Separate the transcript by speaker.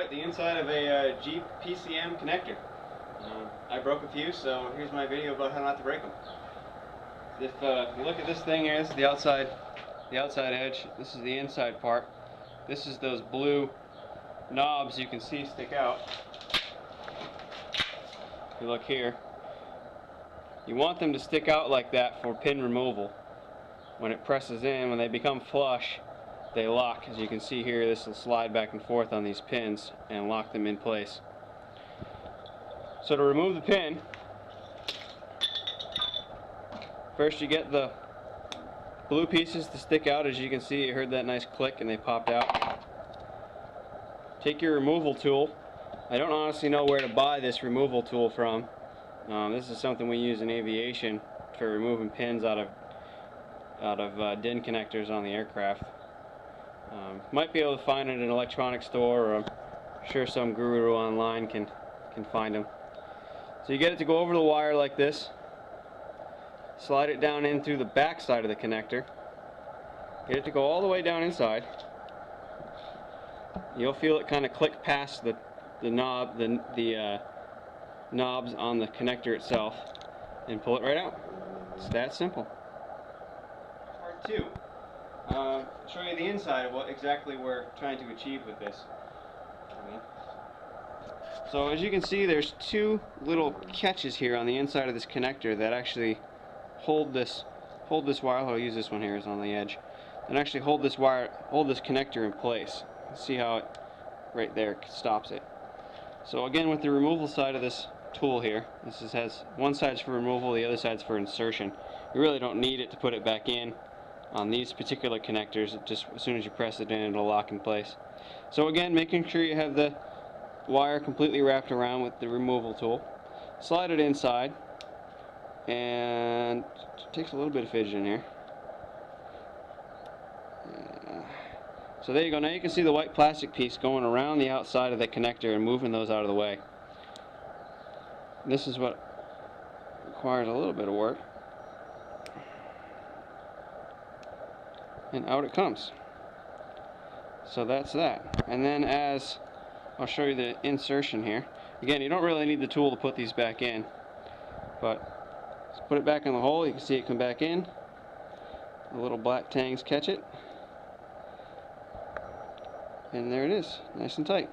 Speaker 1: at the inside of a Jeep PCM connector. I broke a few, so here's my video about how not to break them. If you look at this thing here, this is the outside edge. This is the inside part. This is those blue knobs you can see stick out. If you look here, you want them to stick out like that for pin removal. When it presses in, when they become flush, they lock. As you can see here, this will slide back and forth on these pins and lock them in place. So to remove the pin, first you get the blue pieces to stick out. As you can see, you heard that nice click and they popped out. Take your removal tool. I don't honestly know where to buy this removal tool from. This is something we use in aviation for removing pins out of DIN connectors on the aircraft. Might be able to find it in an electronics store, or I'm sure some guru online can find them. So you get it to go over the wire like this. Slide it down in through the back side of the connector. Get it to go all the way down inside. You'll feel it kind of click past the knobs on the connector itself, and pull it right out. It's that simple. Part 2. Show you the inside of what exactly we're trying to achieve with this. So as you can see, there's two little catches here on the inside of this connector that actually hold this wire. I'll use this one here, is on the edge, and actually hold this connector in place. See how it right there stops it. So again, with the removal side of this tool here, this has one side's for removal, the other side's for insertion. You really don't need it to put it back in on these particular connectors. It just, as soon as you press it in, it'll lock in place. So again, making sure you have the wire completely wrapped around with the removal tool. Slide it inside, and it takes a little bit of fidgeting here. So there you go. Now you can see the white plastic piece going around the outside of the connector and moving those out of the way. This is what requires a little bit of work. And out it comes. So that's that. And then as I'll show you the insertion here. Again, you don't really need the tool to put these back in, but just put it back in the hole. You can see it come back in. The little black tangs catch it. And there it is, nice and tight.